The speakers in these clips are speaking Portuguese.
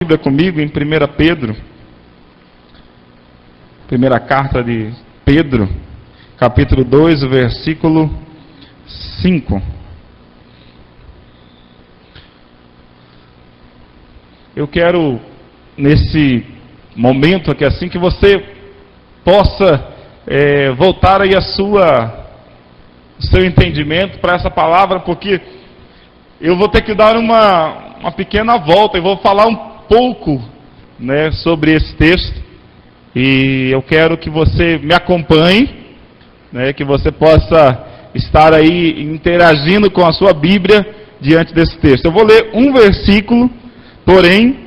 Bíblia comigo em 1 Pedro, primeira carta de Pedro, capítulo 2, versículo 5. Eu quero, nesse momento aqui assim, que você possa voltar aí o seu entendimento para essa palavra, porque eu vou ter que dar uma pequena volta e vou falar um pouco, sobre esse texto, e eu quero que você me acompanhe, que você possa estar aí interagindo com a sua Bíblia diante desse texto. Eu vou ler um versículo, porém,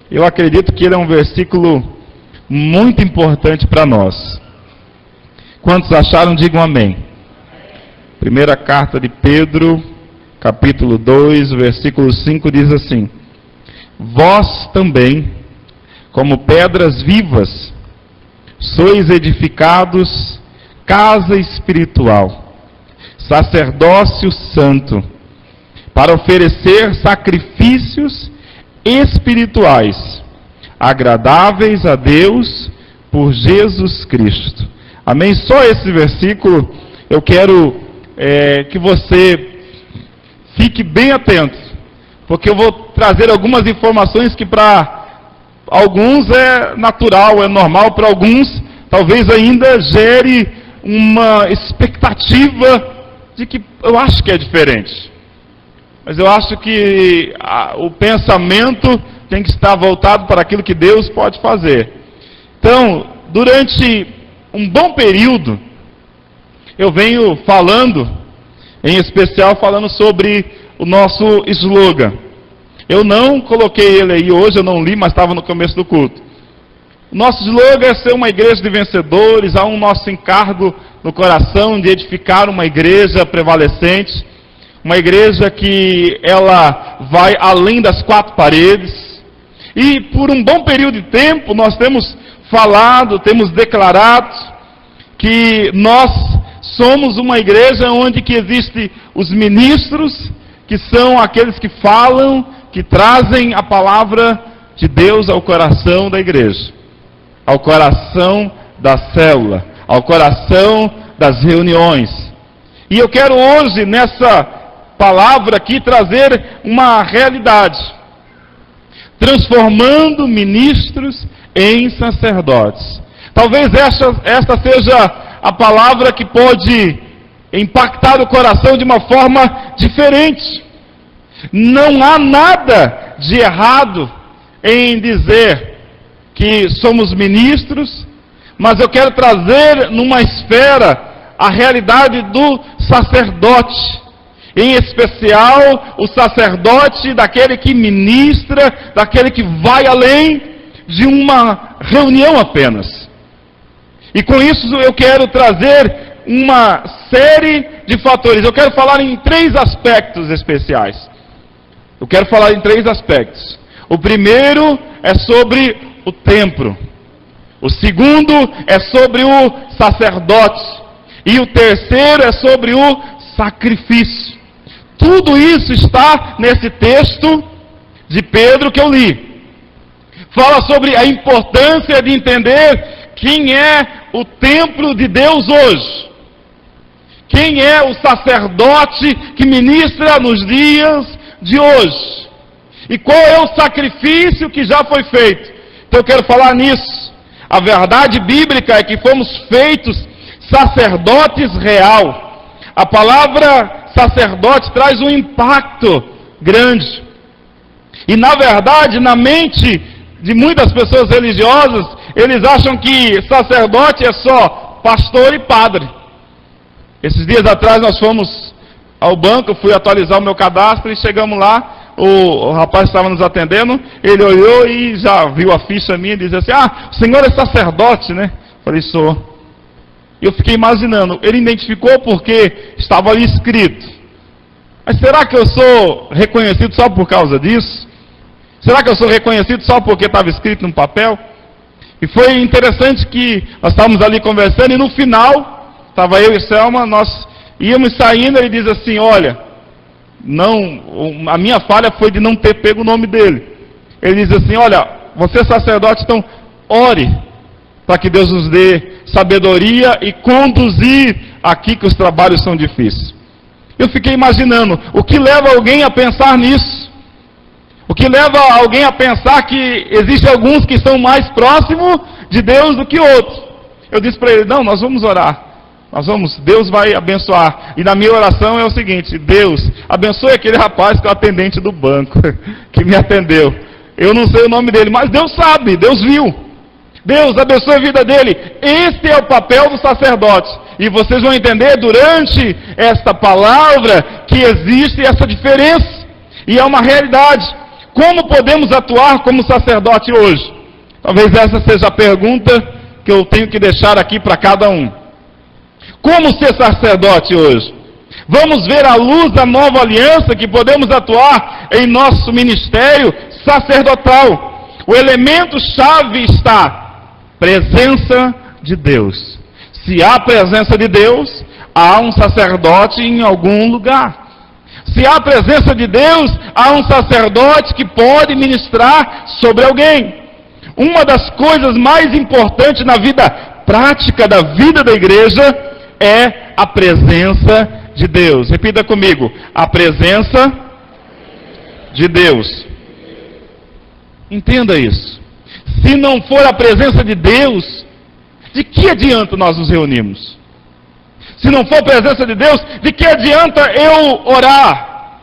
eu acredito que ele é um versículo muito importante para nós. Quantos acharam, digam amém. Primeira carta de Pedro, capítulo 2, versículo 5, diz assim: Vós também, como pedras vivas, sois edificados casa espiritual, sacerdócio santo, para oferecer sacrifícios espirituais, agradáveis a Deus por Jesus Cristo. Amém? Só esse versículo eu quero que você fique bem atento, porque eu vou trazer algumas informações que para alguns é natural, é normal, para alguns talvez ainda gere uma expectativa de que eu acho que é diferente. Mas eu acho que o pensamento tem que estar voltado para aquilo que Deus pode fazer. Então, durante um bom período, eu venho falando, em especial falando sobre o nosso slogan. Eu não coloquei ele aí hoje, eu não li, mas estava no começo do culto. O nosso slogan é ser uma igreja de vencedores. Há um nosso encargo no coração de edificar uma igreja prevalecente, uma igreja que ela vai além das quatro paredes. E por um bom período de tempo nós temos falado, temos declarado que nós somos uma igreja onde que existem os ministros, que são aqueles que falam, que trazem a palavra de Deus ao coração da igreja, ao coração da célula, ao coração das reuniões. E eu quero hoje, nessa palavra aqui, trazer uma realidade, transformando ministros em sacerdotes. Talvez esta seja a palavra que pode impactar o coração de uma forma diferente. Não há nada de errado em dizer que somos ministros, mas eu quero trazer numa esfera a realidade do sacerdote, em especial o sacerdote daquele que ministra, daquele que vai além de uma reunião apenas. E com isso eu quero trazer uma série de fatores. Eu quero falar em três aspectos especiais. Eu quero falar em três aspectos. O primeiro é sobre o templo. O segundo é sobre o sacerdote. E o terceiro é sobre o sacrifício. Tudo isso está nesse texto de Pedro que eu li. Fala sobre a importância de entender quem é o templo de Deus hoje. Quem é o sacerdote que ministra nos dias de hoje? E qual é o sacrifício que já foi feito? Então eu quero falar nisso. A verdade bíblica é que fomos feitos sacerdotes real. A palavra sacerdote traz um impacto grande. E na verdade, na mente de muitas pessoas religiosas, eles acham que sacerdote é só pastor e padre. Esses dias atrás nós fomos ao banco, fui atualizar o meu cadastro e chegamos lá, o rapaz estava nos atendendo, ele olhou e já viu a ficha minha e disse assim: o senhor é sacerdote, né? Falei, sou. E eu fiquei imaginando, ele identificou porque estava ali escrito. Mas será que eu sou reconhecido só por causa disso? Será que eu sou reconhecido só porque estava escrito no papel? E foi interessante que nós estávamos ali conversando e no final, estava eu e Selma, nós íamos saindo e ele diz assim: olha, não, a minha falha foi de não ter pego o nome dele. Ele diz assim: olha, você sacerdote, então ore para que Deus nos dê sabedoria e conduzir aqui que os trabalhos são difíceis. Eu fiquei imaginando, o que leva alguém a pensar nisso? O que leva alguém a pensar que existem alguns que estão mais próximos de Deus do que outros? Eu disse para ele: não, nós vamos orar. Deus vai abençoar. E na minha oração é o seguinte: Deus, abençoe aquele rapaz que é o atendente do banco, que me atendeu. Eu não sei o nome dele, mas Deus sabe, Deus viu. Deus abençoe a vida dele. Este é o papel do sacerdote. E vocês vão entender durante esta palavra que existe essa diferença. E é uma realidade. Como podemos atuar como sacerdote hoje? Talvez essa seja a pergunta que eu tenho que deixar aqui para cada um. Como ser sacerdote hoje? Vamos ver à luz da nova aliança que podemos atuar em nosso ministério sacerdotal. O elemento-chave está: presença de Deus. Se há presença de Deus, há um sacerdote em algum lugar. Se há presença de Deus, há um sacerdote que pode ministrar sobre alguém. Uma das coisas mais importantes na vida prática da vida da igreja é a presença de Deus. Repita comigo: a presença de Deus. Entenda isso. Se não for a presença de Deus, de que adianta nós nos reunirmos? Se não for a presença de Deus, de que adianta eu orar?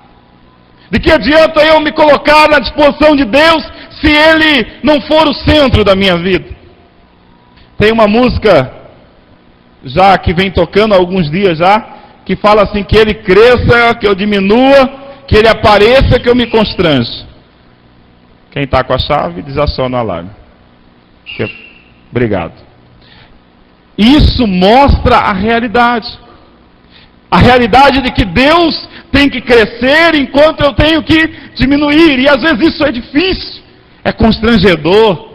De que adianta eu me colocar na disposição de Deus, se Ele não for o centro da minha vida? Tem uma música, já que vem tocando há alguns dias já, que fala assim: que Ele cresça, que eu diminua, que Ele apareça, que eu me constrange. Quem está com a chave, desaciona o alarme. Obrigado. Isso mostra a realidade. A realidade de que Deus tem que crescer enquanto eu tenho que diminuir. E às vezes isso é difícil, é constrangedor.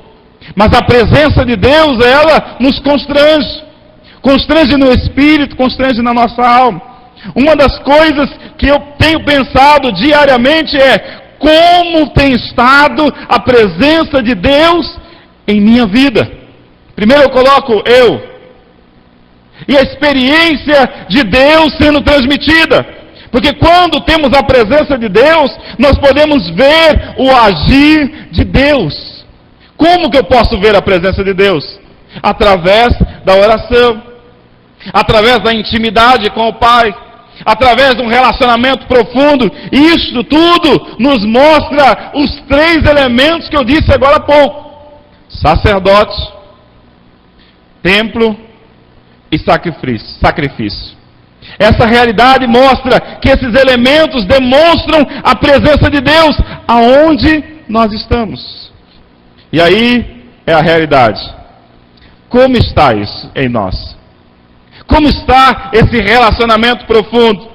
Mas a presença de Deus, ela nos constrange. Constrange no espírito, constrange na nossa alma. Uma das coisas que eu tenho pensado diariamente é: como tem estado a presença de Deus em minha vida? Primeiro eu coloco eu. E a experiência de Deus sendo transmitida. Porque quando temos a presença de Deus, nós podemos ver o agir de Deus. Como que eu posso ver a presença de Deus? Através da oração. Através da intimidade com o Pai. Através de um relacionamento profundo. Isso tudo nos mostra os 3 elementos que eu disse agora há pouco: sacerdote, templo e sacrifício. Essa realidade mostra que esses elementos demonstram a presença de Deus aonde nós estamos. E aí é a realidade. Como está isso em nós? Como está esse relacionamento profundo?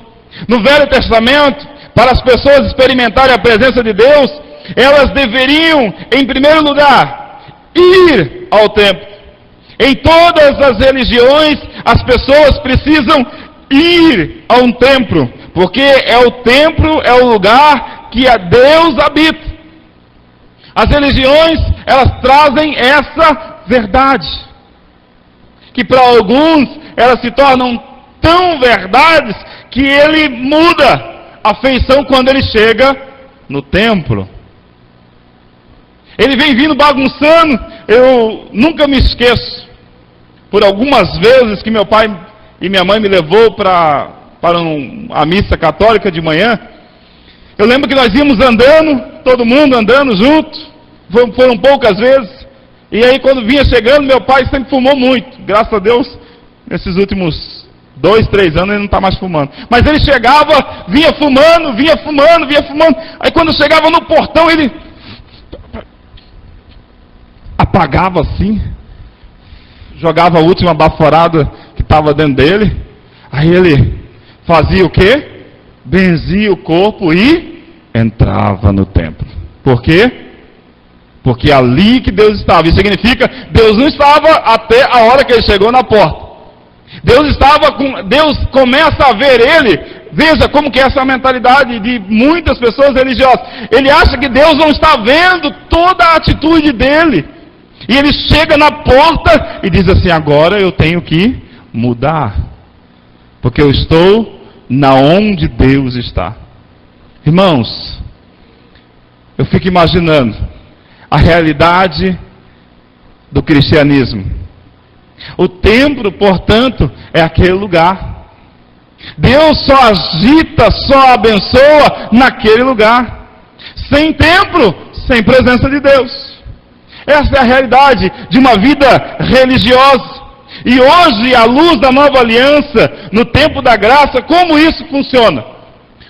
No Velho Testamento, para as pessoas experimentarem a presença de Deus, elas deveriam, em primeiro lugar, ir ao templo. Em todas as religiões, as pessoas precisam ir a um templo, porque o templo é o lugar que Deus habita. As religiões, elas trazem essa verdade, que para alguns elas se tornam tão verdades que ele muda a feição quando ele chega no templo. Ele vem vindo bagunçando. Eu nunca me esqueço, por algumas vezes que meu pai e minha mãe me levou para a missa católica de manhã. Eu lembro que nós íamos andando, todo mundo andando junto, foram poucas vezes. E aí quando vinha chegando, meu pai sempre fumou muito. Graças a Deus, nesses últimos 2, 3 anos ele não está mais fumando. Mas ele chegava, vinha fumando. Aí quando chegava no portão, ele apagava assim, jogava a última baforada que estava dentro dele. Aí ele fazia o quê? Benzia o corpo e entrava no templo. Por quê? Porque ali que Deus estava. Isso significa, Deus não estava até a hora que ele chegou na porta. Deus começa a ver ele Veja como que é essa mentalidade de muitas pessoas religiosas. Ele acha que Deus não está vendo toda a atitude dele. E ele chega na porta e diz assim: agora eu tenho que mudar, porque eu estou na onde Deus está. Irmãos, eu fico imaginando a realidade do cristianismo. O templo, portanto, é aquele lugar. Deus só agita, só abençoa naquele lugar. Sem templo, sem presença de Deus. Essa é a realidade de uma vida religiosa. E hoje, à luz da nova aliança, no tempo da graça, como isso funciona?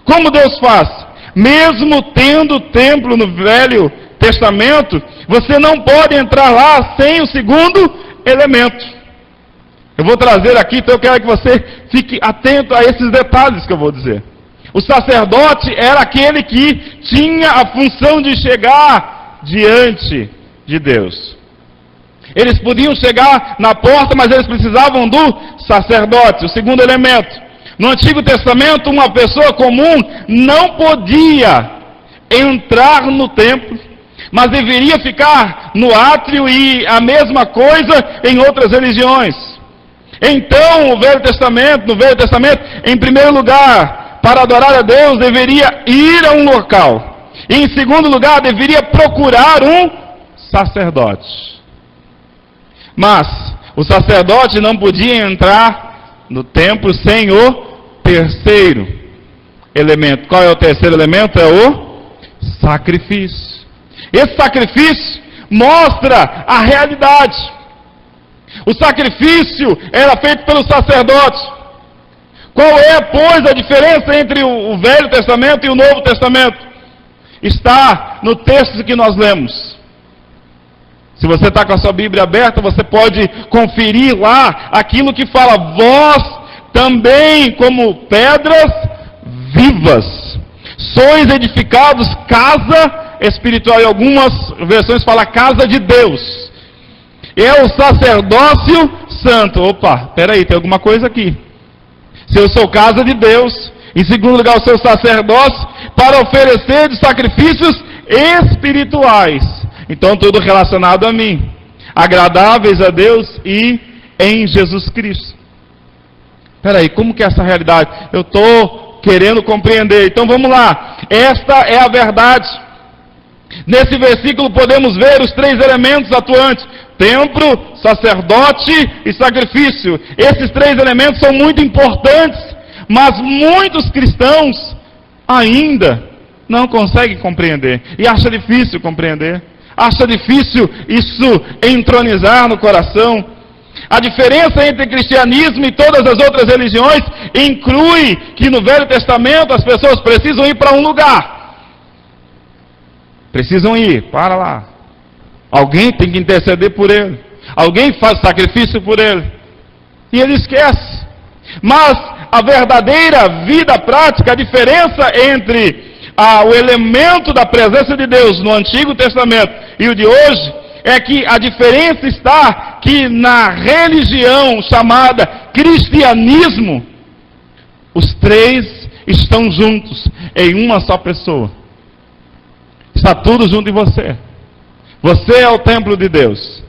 Como Deus faz? Mesmo tendo templo no Velho Testamento, você não pode entrar lá sem o segundo elemento. Eu vou trazer aqui, então eu quero que você fique atento a esses detalhes que eu vou dizer. O sacerdote era aquele que tinha a função de chegar diante de Deus. Eles podiam chegar na porta, mas eles precisavam do sacerdote, o segundo elemento. No Antigo Testamento, uma pessoa comum não podia entrar no templo, mas deveria ficar no átrio, e a mesma coisa em outras religiões. Então, no Velho Testamento, em primeiro lugar, para adorar a Deus, deveria ir a um local. E em segundo lugar, deveria procurar um sacerdote. Mas o sacerdote não podia entrar no templo sem o terceiro elemento. Qual é o terceiro elemento? É o sacrifício. Esse sacrifício mostra a realidade. O sacrifício era feito pelo sacerdote. Qual é, pois, a diferença entre o Velho Testamento e o Novo Testamento? Está no texto que nós lemos. Se você está com a sua Bíblia aberta, você pode conferir lá aquilo que fala: vós também, como pedras vivas, sois edificados casa espiritual. Em algumas versões fala casa de Deus. É o sacerdócio santo. Opa, peraí, tem alguma coisa aqui. Se eu sou casa de Deus, em segundo lugar, o seu sacerdócio, para oferecer de sacrifícios espirituais. Então, tudo relacionado a mim, agradáveis a Deus e em Jesus Cristo. Peraí, como que é essa realidade? Eu estou querendo compreender. Então, vamos lá. Esta é a verdade. Nesse versículo podemos ver os três elementos atuantes: templo, sacerdote e sacrifício. Esses três elementos são muito importantes, mas muitos cristãos ainda não conseguem compreender. E acha difícil compreender. Acha difícil isso entronizar no coração. A diferença entre cristianismo e todas as outras religiões inclui que no Velho Testamento as pessoas precisam ir para um lugar. Precisam ir, para lá. Alguém tem que interceder por ele. Alguém faz sacrifício por ele. E ele esquece. Mas a verdadeira vida prática, a diferença entre o elemento da presença de Deus no Antigo Testamento e o de hoje, é que a diferença está que na religião chamada cristianismo, os três estão juntos em uma só pessoa. Está tudo junto em você. Você é o templo de Deus.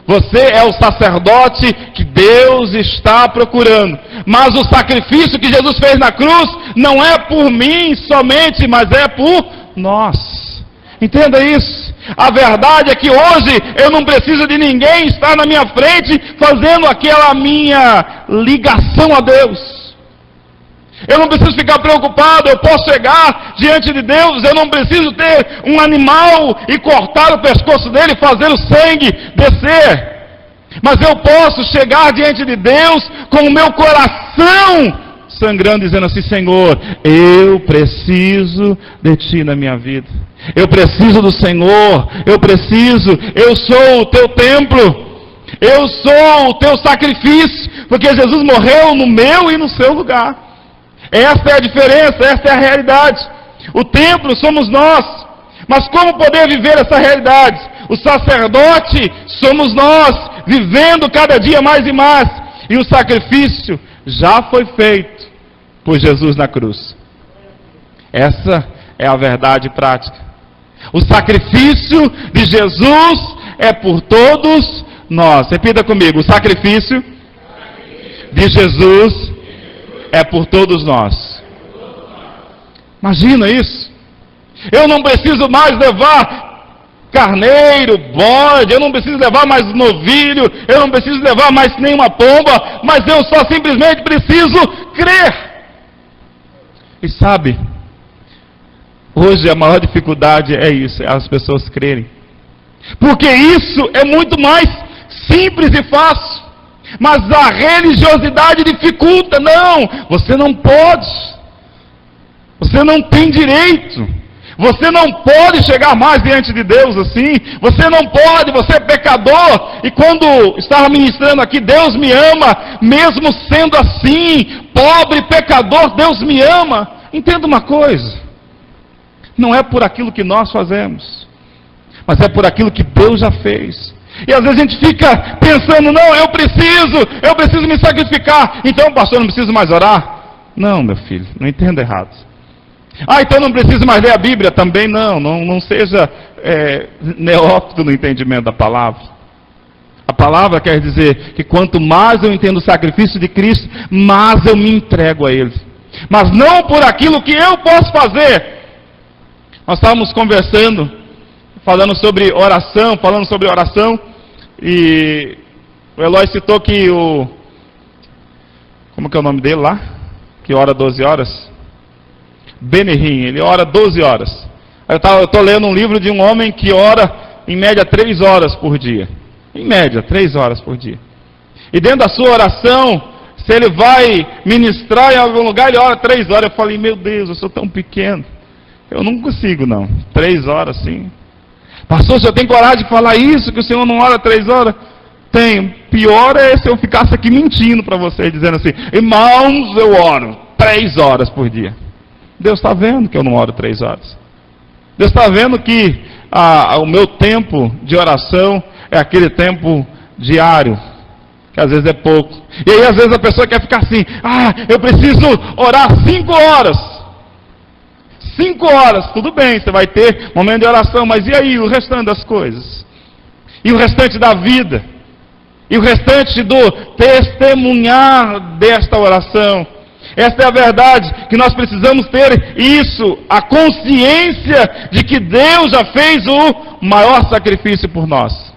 Você é o sacerdote que Deus está procurando. Mas o sacrifício que Jesus fez na cruz não é por mim somente, mas é por nós. Entenda isso. A verdade é que hoje eu não preciso de ninguém estar na minha frente fazendo aquela minha ligação a Deus. Eu não preciso ficar preocupado, eu posso chegar diante de Deus, eu não preciso ter um animal e cortar o pescoço dele e fazer o sangue descer. Mas eu posso chegar diante de Deus com o meu coração sangrando, dizendo assim: Senhor, eu preciso de Ti na minha vida. Eu preciso do Senhor, eu sou o Teu templo, eu sou o Teu sacrifício, porque Jesus morreu no meu e no seu lugar. Esta é a diferença, esta é a realidade. O templo somos nós. Mas como poder viver essa realidade? O sacerdote somos nós, vivendo cada dia mais e mais. E o sacrifício já foi feito por Jesus na cruz. Essa é a verdade prática. O sacrifício de Jesus é por todos nós. Repita comigo: o sacrifício de Jesus é por todos nós. Imagina isso. Eu não preciso mais levar carneiro, bode, eu não preciso levar mais novilho, eu não preciso levar mais nenhuma pomba, mas eu só simplesmente preciso crer. E sabe, hoje a maior dificuldade é isso, é as pessoas crerem. Porque isso é muito mais simples e fácil. Mas a religiosidade dificulta. Não, você não pode. Você não tem direito. Você não pode chegar mais diante de Deus assim. Você não pode, você é pecador. E quando estava ministrando aqui, Deus me ama, mesmo sendo assim, pobre, pecador, Deus me ama. Entenda uma coisa: não é por aquilo que nós fazemos, mas é por aquilo que Deus já fez. E às vezes a gente fica pensando: não, eu preciso me sacrificar. Então, pastor, não preciso mais orar? Não, meu filho, não entenda errado. Então não preciso mais ler a Bíblia? Também não seja neófito no entendimento da palavra. A palavra quer dizer que quanto mais eu entendo o sacrifício de Cristo, mais eu me entrego a Ele. Mas não por aquilo que eu posso fazer. Nós estávamos conversando, falando sobre oração, e o Eloy citou que como que é o nome dele lá? Que ora 12 horas? Benihim, ele ora 12 horas. Eu estou lendo um livro de um homem que ora em média 3 horas por dia. Em média, 3 horas por dia. E dentro da sua oração, se ele vai ministrar em algum lugar, ele ora 3 horas. Eu falei: meu Deus, eu sou tão pequeno. Eu não consigo não. 3 horas sim. Pastor, o senhor tem coragem de falar isso, que o senhor não ora 3 horas? Tenho. Pior é se eu ficasse aqui mentindo para você, dizendo assim: irmãos, eu oro 3 horas por dia. Deus está vendo que eu não oro 3 horas. Deus está vendo que o meu tempo de oração é aquele tempo diário, que às vezes é pouco. E aí às vezes a pessoa quer ficar assim: eu preciso orar 5 horas. 5 horas, tudo bem, você vai ter momento de oração, mas e aí o restante das coisas? E o restante da vida? E o restante do testemunhar desta oração? Esta é a verdade, que nós precisamos ter isso, a consciência de que Deus já fez o maior sacrifício por nós.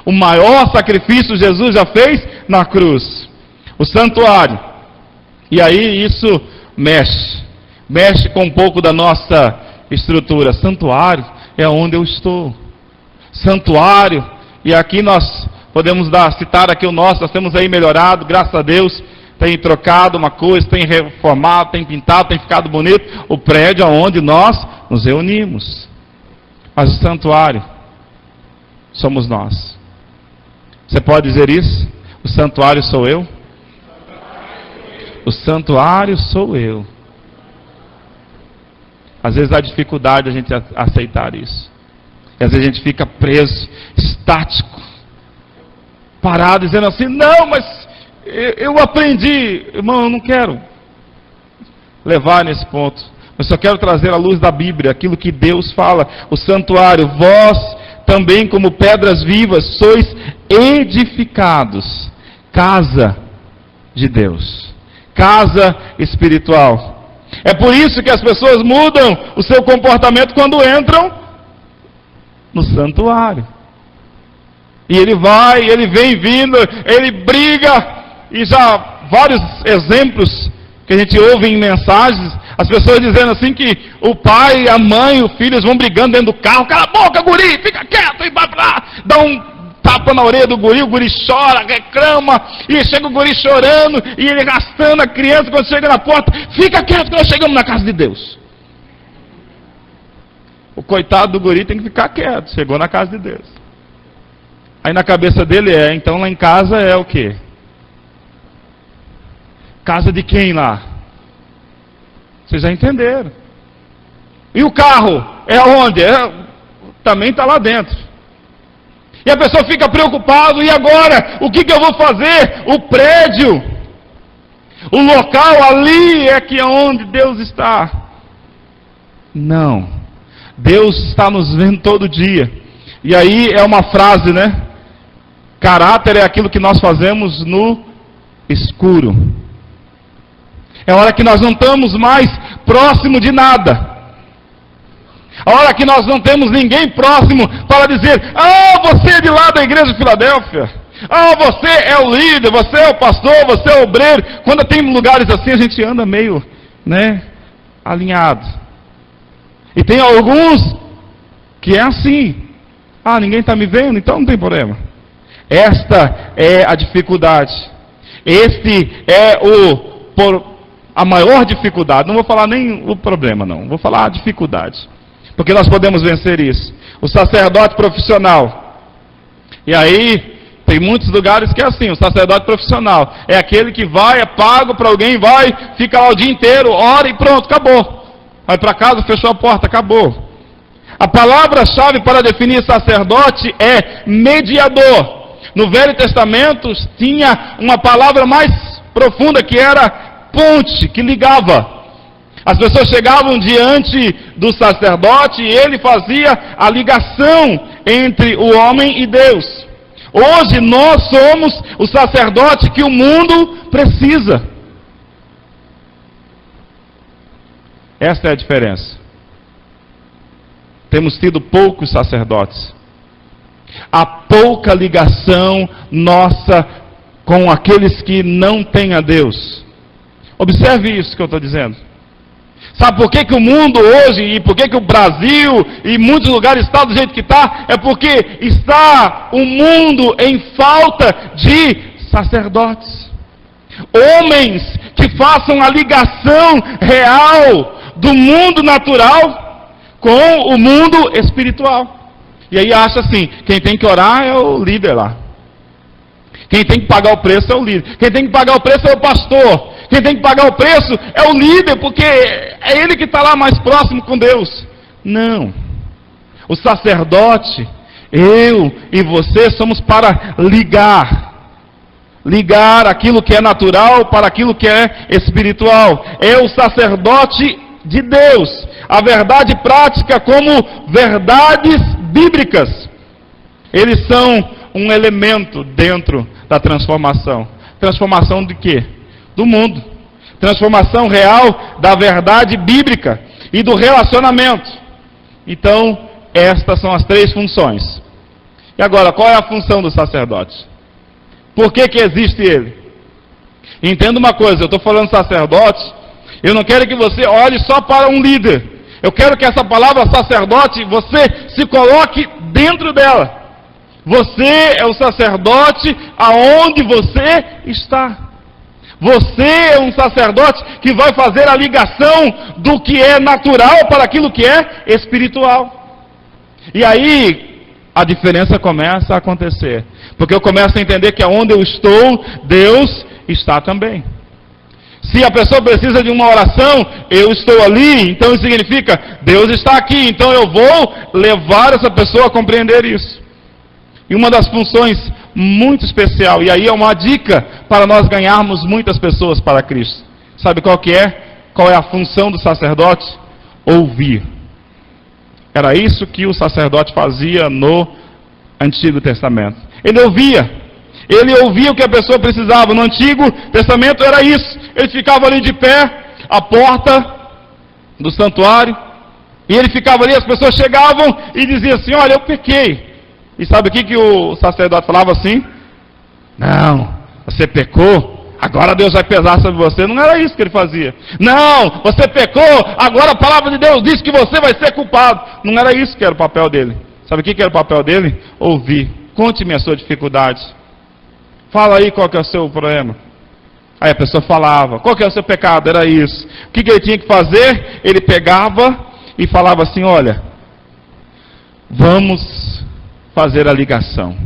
O maior sacrifício Jesus já fez na cruz. O santuário. E aí isso mexe com um pouco da nossa estrutura. Santuário é onde eu estou. Santuário, e aqui nós podemos citar aqui o nosso, nós temos aí melhorado, graças a Deus. Tem trocado uma coisa, tem reformado, tem pintado, tem ficado bonito o prédio onde nós nos reunimos. Mas o santuário somos nós. Você pode dizer isso? O santuário sou eu? O santuário sou eu. Às vezes há dificuldade a gente aceitar isso. E às vezes a gente fica preso, estático, parado, dizendo assim: não, mas eu aprendi. Irmão, eu não quero levar nesse ponto. Eu só quero trazer à luz da Bíblia aquilo que Deus fala. O santuário: vós também, como pedras vivas, sois edificados, casa de Deus, casa espiritual. É por isso que as pessoas mudam o seu comportamento quando entram no santuário. E ele vem vindo, ele briga. E já vários exemplos que a gente ouve em mensagens, as pessoas dizendo assim que o pai, a mãe, os filhos vão brigando dentro do carro: cala a boca, guri, fica quieto, e vai lá, dá um tapa na orelha do guri, o guri chora, reclama, e chega o guri chorando, e ele arrastando a criança. Quando chega na porta: fica quieto que nós chegamos na casa de Deus. O coitado do guri tem que ficar quieto, chegou na casa de Deus. Aí na cabeça dele então lá em casa é o quê? Casa de quem lá? Vocês já entenderam. E o carro? É onde? Também está lá dentro. E a pessoa fica preocupada: e agora? O que eu vou fazer? O prédio. O local ali é que é onde Deus está. Não. Deus está nos vendo todo dia. E aí é uma frase, né? Caráter é aquilo que nós fazemos no escuro. É a hora que nós não estamos mais próximo de nada. A hora que nós não temos ninguém próximo para dizer: ah, você é de lá da igreja de Filadélfia. Ah, você é o líder, você é o pastor, você é o obreiro. Quando tem lugares assim, a gente anda meio, alinhado. E tem alguns que é assim. Ah, ninguém está me vendo, então não tem problema. Esta é a dificuldade. Este é a maior dificuldade. Não vou falar nem o problema, não. Vou falar a dificuldade. Porque nós podemos vencer isso. O sacerdote profissional. E aí, tem muitos lugares que é assim. O sacerdote profissional é aquele que vai, é pago para alguém, vai, fica lá o dia inteiro, ora e pronto, acabou. Vai para casa, fechou a porta, acabou. A palavra-chave para definir sacerdote é mediador. No Velho Testamento tinha uma palavra mais profunda que era ponte, que ligava. As pessoas chegavam diante do sacerdote e ele fazia a ligação entre o homem e Deus. Hoje nós somos o sacerdote que o mundo precisa. Esta é a diferença. Temos tido poucos sacerdotes. Há pouca ligação nossa com aqueles que não têm a Deus. Observe isso que eu estou dizendo. Sabe por que o mundo hoje, e por que o Brasil e muitos lugares está do jeito que está? É porque está o mundo em falta de sacerdotes. Homens que façam a ligação real do mundo natural com o mundo espiritual. E aí acha assim, quem tem que orar é o líder lá. Quem tem que pagar o preço é o líder. Quem tem que pagar o preço é o pastor. Quem tem que pagar o preço é o líder, porque é ele que está lá mais próximo com Deus. Não. O sacerdote, eu e você somos para ligar. Ligar aquilo que é natural para aquilo que é espiritual. É o sacerdote de Deus. A verdade prática como verdades bíblicas. Eles são um elemento dentro da transformação. Transformação de quê? Do mundo. Transformação real da verdade bíblica e do relacionamento. Então, estas são as três funções. E agora, qual é a função do sacerdote? Por que existe ele? Entenda uma coisa, eu estou falando sacerdote, eu não quero que você olhe só para um líder. Eu quero que essa palavra sacerdote, você se coloque dentro dela. Você é o sacerdote aonde você está. Você é um sacerdote que vai fazer a ligação do que é natural para aquilo que é espiritual. E aí, a diferença começa a acontecer. Porque eu começo a entender que aonde eu estou, Deus está também. Se a pessoa precisa de uma oração, eu estou ali, então isso significa, Deus está aqui, então eu vou levar essa pessoa a compreender isso. E uma das funções muito especial, e aí é uma dica para nós ganharmos muitas pessoas para Cristo. Sabe qual que é? Qual é a função do sacerdote? Ouvir. Era isso que o sacerdote fazia no Antigo Testamento. Ele ouvia o que a pessoa precisava. No Antigo Testamento era isso. Ele ficava ali de pé, à porta do santuário, e ele ficava ali, as pessoas chegavam e diziam assim: olha, eu pequei. E sabe o que o sacerdote falava assim? Não, você pecou, agora Deus vai pesar sobre você. Não era isso que ele fazia. Não, você pecou, agora a palavra de Deus diz que você vai ser culpado. Não era isso que era o papel dele. Sabe o que era o papel dele? Ouvir. Conte-me a sua dificuldade. Fala aí qual que é o seu problema. Aí a pessoa falava, qual que é o seu pecado? Era isso. O que ele tinha que fazer? Ele pegava e falava assim: olha, vamos fazer a ligação.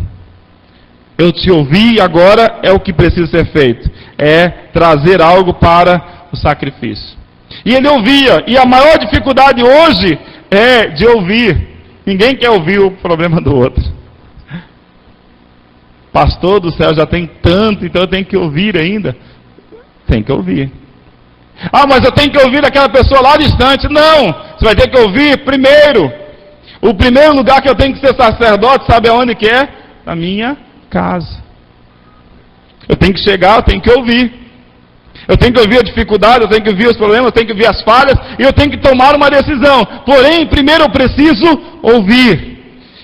Eu te ouvi e agora é o que precisa ser feito. É trazer algo para o sacrifício. E ele ouvia. E a maior dificuldade hoje é de ouvir. Ninguém quer ouvir o problema do outro. Pastor do céu, já tem tanto, então eu tenho que ouvir ainda. Tem que ouvir. Ah, mas eu tenho que ouvir aquela pessoa lá distante. Não, você vai ter que ouvir primeiro. O primeiro lugar que eu tenho que ser sacerdote, sabe aonde que é? Na minha casa. Eu tenho que chegar, eu tenho que ouvir. Eu tenho que ouvir a dificuldade, eu tenho que ouvir os problemas, eu tenho que ouvir as falhas, e eu tenho que tomar uma decisão. Porém, primeiro eu preciso ouvir.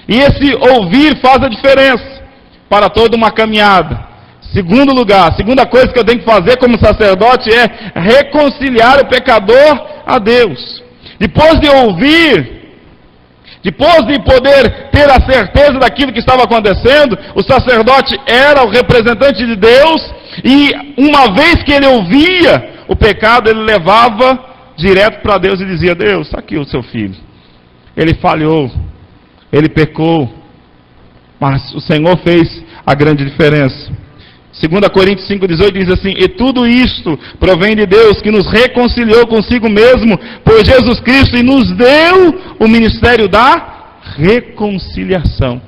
E esse ouvir faz a diferença para toda uma caminhada. Segundo lugar, segunda coisa que eu tenho que fazer como sacerdote é reconciliar o pecador a Deus. Depois de ouvir, depois de poder ter a certeza daquilo que estava acontecendo, o sacerdote era o representante de Deus, e uma vez que ele ouvia o pecado, ele levava direto para Deus e dizia: Deus, está aqui o seu filho. Ele falhou, ele pecou, mas o Senhor fez a grande diferença. 2 Coríntios 5,18 diz assim: e tudo isto provém de Deus, que nos reconciliou consigo mesmo por Jesus Cristo e nos deu o ministério da reconciliação.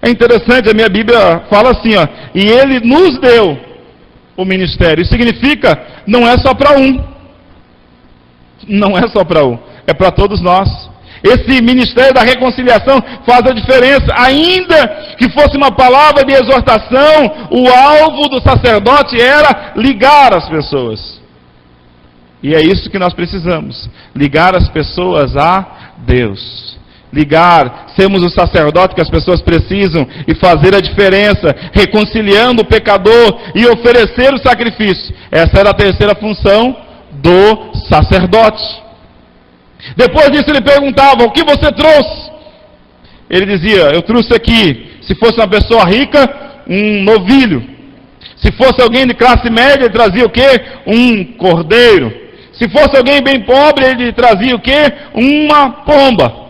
É interessante, a minha Bíblia fala assim, ó, e Ele nos deu o ministério. Isso significa, não é só para um. Não é só para um, é para todos nós. Esse ministério da reconciliação faz a diferença. Ainda que fosse uma palavra de exortação, o alvo do sacerdote era ligar as pessoas. E é isso que nós precisamos. Ligar as pessoas a Deus. Ligar, sermos o sacerdote que as pessoas precisam e fazer a diferença, reconciliando o pecador e oferecer o sacrifício. Essa era a terceira função do sacerdote. Depois disso ele perguntava: o que você trouxe? Ele dizia: eu trouxe aqui, se fosse uma pessoa rica, um novilho. Se fosse alguém de classe média, ele trazia o quê? Um cordeiro. Se fosse alguém bem pobre, ele trazia o quê? Uma pomba.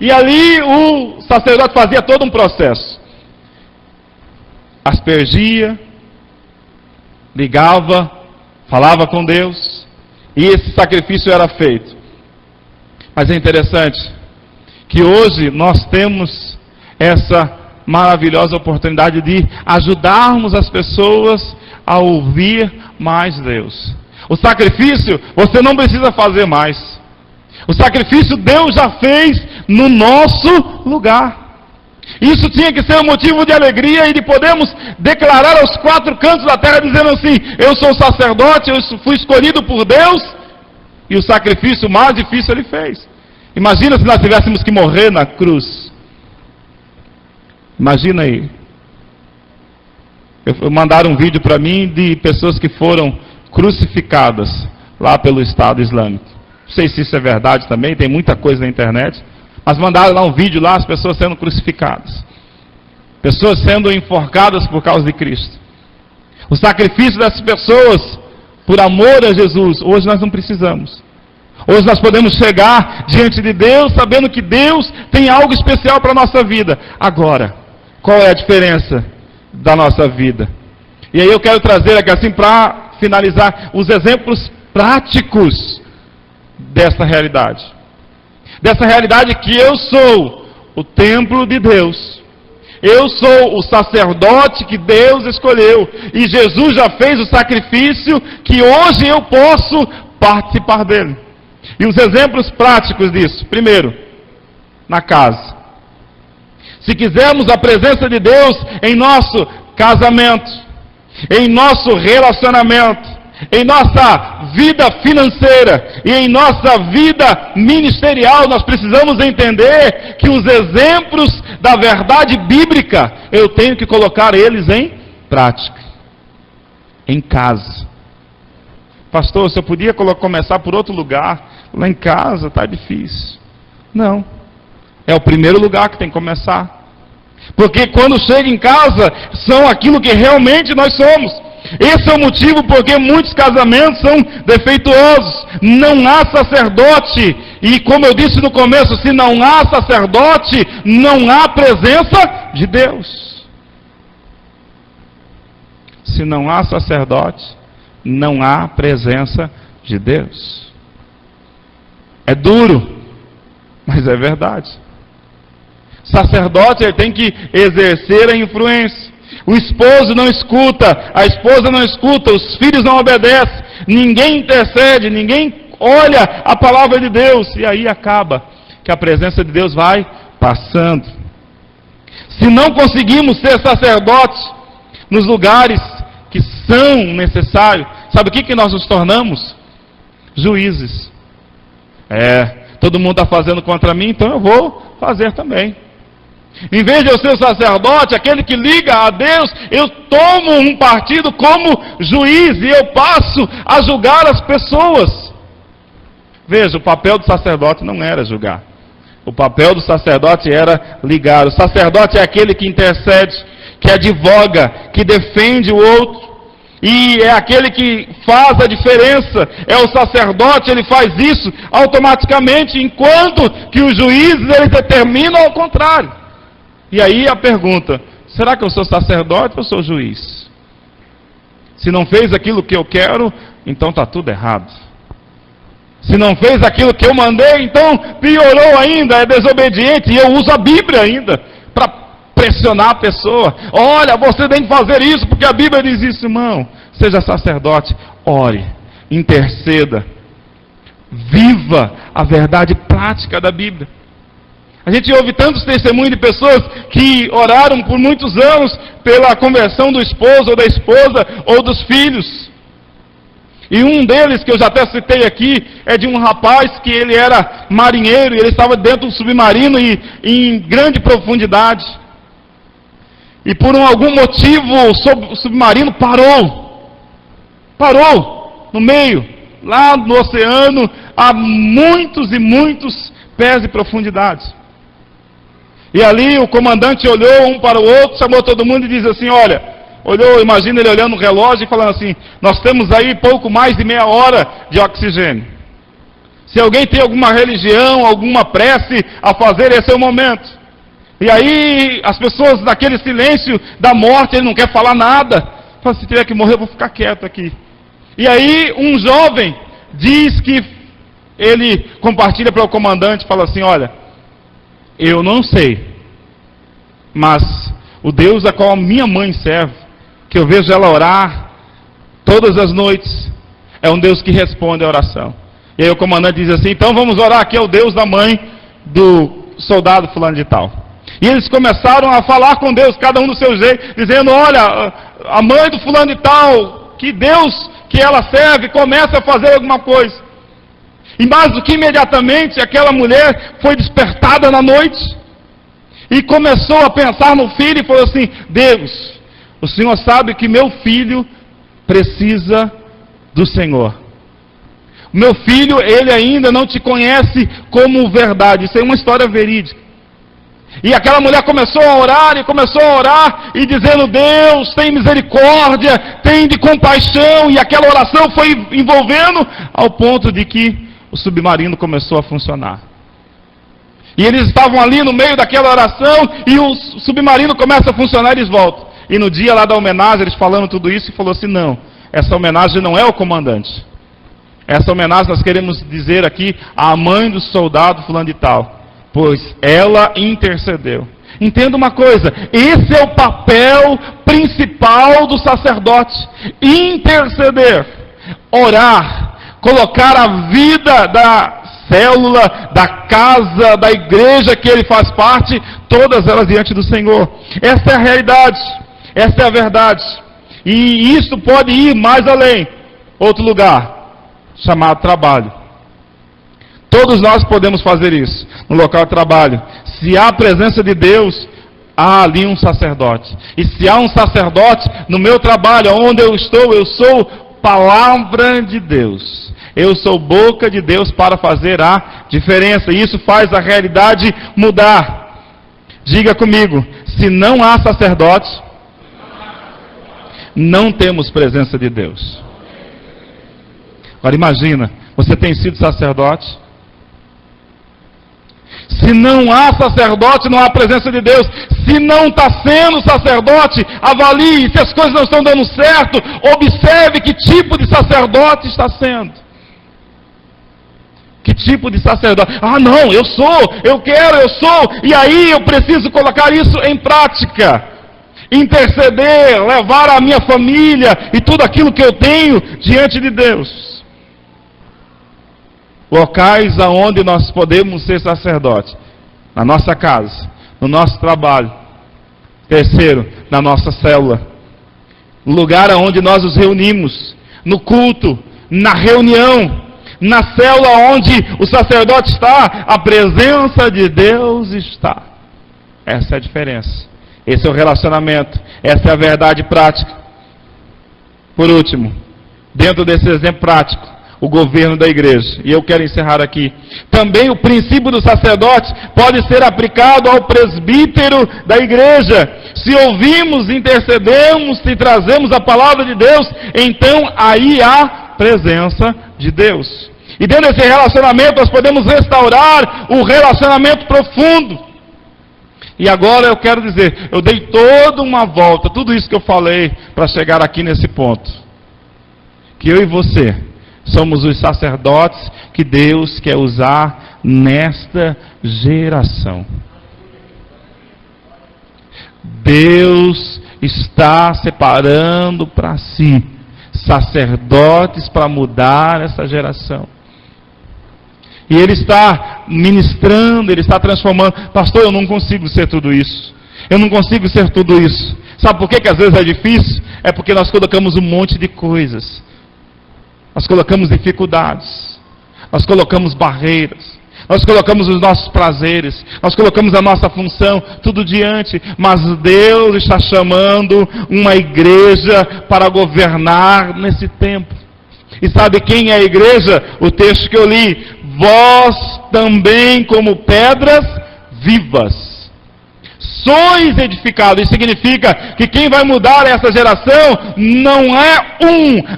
E ali o sacerdote fazia todo um processo. Aspergia, ligava, falava com Deus, e esse sacrifício era feito. Mas é interessante que hoje nós temos essa maravilhosa oportunidade de ajudarmos as pessoas a ouvir mais Deus. O sacrifício você não precisa fazer mais. O sacrifício Deus já fez no nosso lugar. Isso tinha que ser um motivo de alegria e de podermos declarar aos quatro cantos da terra, dizendo assim: eu sou sacerdote, eu fui escolhido por Deus, e o sacrifício mais difícil Ele fez. Imagina se nós tivéssemos que morrer na cruz. Imagina aí. Mandaram um vídeo para mim de pessoas que foram crucificadas lá pelo Estado Islâmico. Não sei se isso é verdade também, tem muita coisa na internet. Mas mandaram lá um vídeo lá, as pessoas sendo crucificadas. Pessoas sendo enforcadas por causa de Cristo. O sacrifício dessas pessoas, por amor a Jesus, hoje nós não precisamos. Hoje nós podemos chegar diante de Deus sabendo que Deus tem algo especial para a nossa vida. Agora, qual é a diferença da nossa vida? E aí eu quero trazer aqui assim para finalizar os exemplos práticos dessa realidade. Dessa realidade que eu sou o templo de Deus. Eu sou o sacerdote que Deus escolheu. E Jesus já fez o sacrifício que hoje eu posso participar dele. E os exemplos práticos disso: primeiro, na casa. Se quisermos a presença de Deus em nosso casamento, em nosso relacionamento, em nossa vida financeira e em nossa vida ministerial, nós precisamos entender que os exemplos da verdade bíblica, eu tenho que colocar eles em prática. Em casa. Pastor, se eu podia começar por outro lugar, lá em casa está difícil. Não. É o primeiro lugar que tem que começar. Porque quando chega em casa, são aquilo que realmente nós somos. Esse é o motivo porque muitos casamentos são defeituosos. Não há sacerdote. E como eu disse no começo, se não há sacerdote, não há presença de Deus. Se não há sacerdote, não há presença de Deus. É duro, mas é verdade. Sacerdote, ele tem que exercer a influência. O esposo não escuta, a esposa não escuta, os filhos não obedecem, ninguém intercede, ninguém olha a palavra de Deus, e aí acaba que a presença de Deus vai passando. Se não conseguimos ser sacerdotes nos lugares que são necessários, sabe o que nós nos tornamos? Juízes. Todo mundo está fazendo contra mim, então eu vou fazer também. Em vez de eu ser o sacerdote, aquele que liga a Deus, eu tomo um partido como juiz e eu passo a julgar as pessoas. Veja, o papel do sacerdote não era julgar. O papel do sacerdote era ligar. O sacerdote é aquele que intercede, que advoga, que defende o outro. E é aquele que faz a diferença. É o sacerdote, ele faz isso automaticamente, enquanto que os juízes, eles determinam ao contrário. E aí a pergunta, será que eu sou sacerdote ou sou juiz? Se não fez aquilo que eu quero, então está tudo errado. Se não fez aquilo que eu mandei, então piorou ainda, é desobediente, e eu uso a Bíblia ainda, para pressionar a pessoa. Olha, você tem que fazer isso, porque a Bíblia diz isso, irmão. Seja sacerdote, ore, interceda, viva a verdade prática da Bíblia. A gente ouve tantos testemunhos de pessoas que oraram por muitos anos pela conversão do esposo ou da esposa ou dos filhos. E um deles, que eu já até citei aqui, é de um rapaz que ele era marinheiro e ele estava dentro de um submarino e em grande profundidade. E por algum motivo o submarino parou no meio, lá no oceano, a muitos e muitos pés de profundidade. E ali o comandante olhou um para o outro, chamou todo mundo e disse assim, olha, imagina ele olhando o relógio e falando assim, nós temos aí pouco mais de meia hora de oxigênio. Se alguém tem alguma religião, alguma prece a fazer, esse é o momento. E aí as pessoas naquele silêncio da morte, ele não quer falar nada. Fala, se tiver que morrer, eu vou ficar quieto aqui. E aí um jovem diz que ele compartilha para o comandante, fala assim, olha, eu não sei, mas o Deus a qual a minha mãe serve, que eu vejo ela orar todas as noites, é um Deus que responde a oração. E aí o comandante diz assim, então vamos orar aqui ao Deus da mãe do soldado fulano de tal. E eles começaram a falar com Deus, cada um do seu jeito, dizendo, olha, a mãe do fulano de tal, que Deus que ela serve, começa a fazer alguma coisa. E mais do que imediatamente, aquela mulher foi despertada na noite e começou a pensar no filho e falou assim, Deus, o Senhor sabe que meu filho precisa do Senhor. O meu filho, ele ainda não te conhece como verdade. Isso é uma história verídica. E aquela mulher começou a orar e dizendo, Deus, tem misericórdia, tem de compaixão. E aquela oração foi envolvendo ao ponto de que o submarino começou a funcionar. E eles estavam ali no meio daquela oração e o submarino começa a funcionar e eles voltam. E no dia lá da homenagem, eles falando tudo isso e falou assim, não, essa homenagem não é ao comandante. Essa homenagem nós queremos dizer aqui à mãe do soldado fulano de tal, pois ela intercedeu. Entenda uma coisa, esse é o papel principal do sacerdote, interceder, orar, colocar a vida da célula, da casa, da igreja que ele faz parte, todas elas diante do Senhor. Essa é a realidade, essa é a verdade. E isso pode ir mais além. Outro lugar, chamado trabalho. Todos nós podemos fazer isso, no local de trabalho. Se há a presença de Deus, há ali um sacerdote. E se há um sacerdote no meu trabalho, onde eu estou, eu sou palavra de Deus. Eu sou boca de Deus para fazer a diferença. E isso faz a realidade mudar. Diga comigo, se não há sacerdote, não temos presença de Deus. Agora imagina, você tem sido sacerdote? Se não há sacerdote, não há presença de Deus. Se não está sendo sacerdote, avalie. Se as coisas não estão dando certo, observe que tipo de sacerdote está sendo. Que tipo de sacerdote? Ah, não, eu sou, eu quero, eu sou. E aí eu preciso colocar isso em prática. interceder, levar a minha família e tudo aquilo que eu tenho diante de Deus. Locais aonde nós podemos ser sacerdotes: na nossa casa, no nosso trabalho. Terceiro, na nossa célula. Lugar aonde nós nos reunimos, no culto, na reunião, na célula onde o sacerdote está, a presença de Deus está. Essa é a diferença. Esse é o relacionamento. Essa é a verdade prática. Por último, dentro desse exemplo prático, o governo da igreja. E eu quero encerrar aqui. Também o princípio do sacerdote pode ser aplicado ao presbítero da igreja. Se ouvimos, intercedemos e trazemos a palavra de Deus, então aí há presença de Deus. E dentro desse relacionamento nós podemos restaurar o relacionamento profundo. E agora eu quero dizer, eu dei toda uma volta, tudo isso que eu falei, para chegar aqui nesse ponto. Que eu e você somos os sacerdotes que Deus quer usar nesta geração. Deus está separando para si sacerdotes para mudar essa geração. E Ele está ministrando, Ele está transformando. Pastor, eu não consigo ser tudo isso. Eu não consigo ser tudo isso. Sabe por que às vezes é difícil? É porque nós colocamos um monte de coisas. Nós colocamos dificuldades. Nós colocamos barreiras. Nós colocamos os nossos prazeres. Nós colocamos a nossa função, tudo diante. Mas Deus está chamando uma igreja para governar nesse tempo. E sabe quem é a igreja? O texto que eu li. Vós também como pedras vivas. Sois edificados. Isso significa que quem vai mudar essa geração não é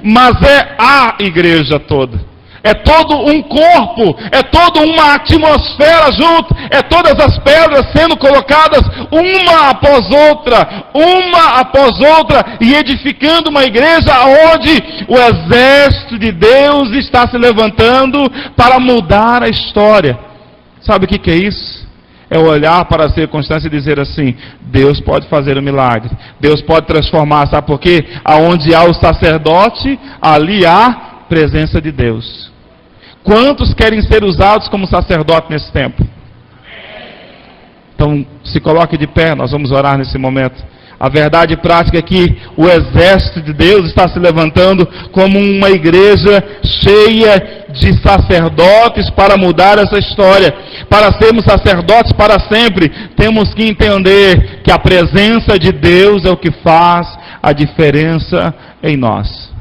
mas é a igreja toda. É todo um corpo, é toda uma atmosfera junto, é todas as pedras sendo colocadas uma após outra, e edificando uma igreja onde o exército de Deus está se levantando para mudar a história. Sabe o que é isso? É olhar para a circunstância e dizer assim: Deus pode fazer um milagre, Deus pode transformar. Sabe por quê? Aonde há o sacerdote, ali há presença de Deus. Quantos querem ser usados como sacerdote nesse tempo? Então, se coloque de pé, nós vamos orar nesse momento. A verdade prática é que o exército de Deus está se levantando como uma igreja cheia de sacerdotes para mudar essa história. Para sermos sacerdotes para sempre, temos que entender que a presença de Deus é o que faz a diferença em nós.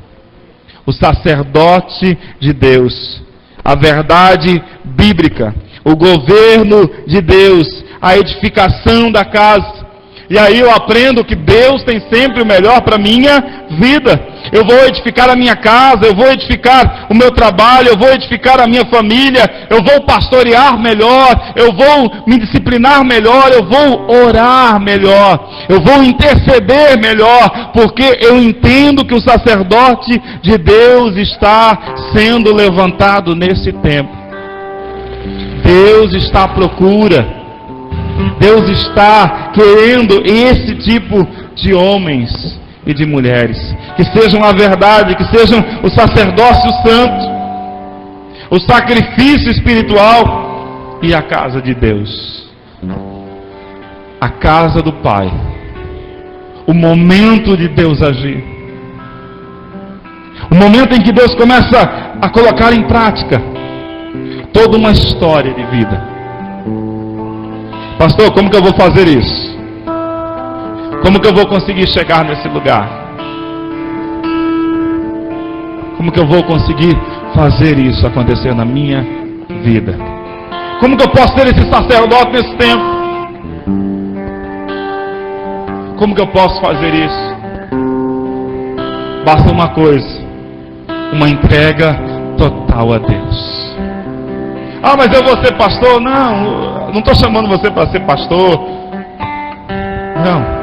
O sacerdote de Deus, a verdade bíblica, o governo de Deus, a edificação da casa. E aí eu aprendo que Deus tem sempre o melhor para a minha vida. Eu vou edificar a minha casa, eu vou edificar o meu trabalho, eu vou edificar a minha família, eu vou pastorear melhor, eu vou me disciplinar melhor, eu vou orar melhor, eu vou interceder melhor, porque eu entendo que o sacerdote de Deus está sendo levantado nesse tempo. Deus está à procura. Deus está querendo esse tipo de homens e de mulheres, que sejam a verdade, que sejam o sacerdócio santo, o sacrifício espiritual e a casa de Deus, a casa do Pai, o momento de Deus agir, o momento em que Deus começa a colocar em prática toda uma história de vida. Pastor, como que eu vou fazer isso? Como que eu vou conseguir chegar nesse lugar? Como que eu vou conseguir fazer isso acontecer na minha vida? Como que eu posso ser esse sacerdote nesse tempo? Como que eu posso fazer isso? Basta uma coisa: uma entrega total a Deus. Ah, mas eu vou ser pastor? Não estou chamando você para ser pastor. Não.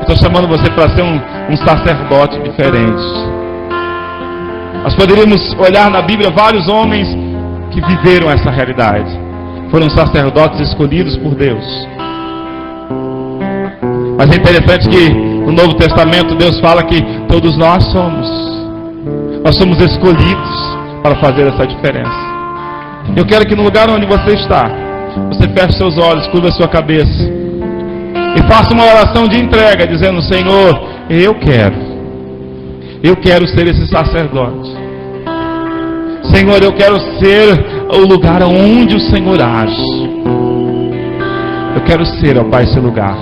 Estou chamando você para ser um sacerdote diferente. Nós poderíamos olhar na Bíblia vários homens que viveram essa realidade. Foram sacerdotes escolhidos por Deus. Mas é interessante que no Novo Testamento Deus fala que todos nós somos escolhidos para fazer essa diferença. Eu quero que no lugar onde você está, você feche seus olhos, curva a sua cabeça e faça uma oração de entrega, dizendo: Senhor, eu quero ser esse sacerdote. Senhor, eu quero ser o lugar onde o Senhor age. Eu quero ser, ó Pai, esse lugar.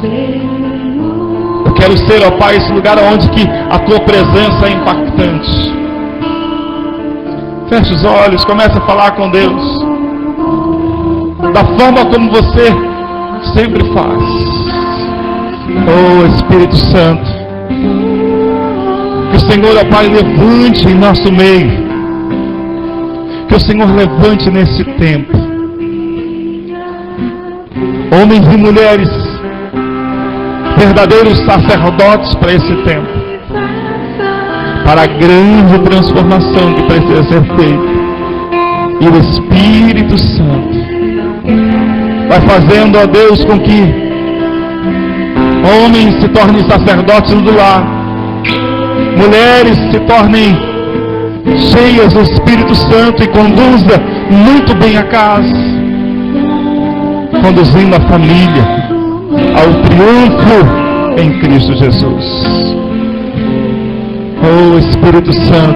Eu quero ser, ó Pai, esse lugar onde que a Tua presença é impactante. Feche os olhos, comece a falar com Deus da forma como você sempre faz. Oh Espírito Santo, que o Senhor, ó Pai, levante em nosso meio. Que o Senhor levante nesse tempo homens e mulheres, verdadeiros sacerdotes para esse tempo, para a grande transformação que precisa ser feita. E o Espírito Santo vai fazendo, ó Deus, com que homens se tornem sacerdotes do lar, mulheres se tornem cheias do Espírito Santo e conduza muito bem a casa, conduzindo a família ao triunfo em Cristo Jesus. Oh Espírito Santo,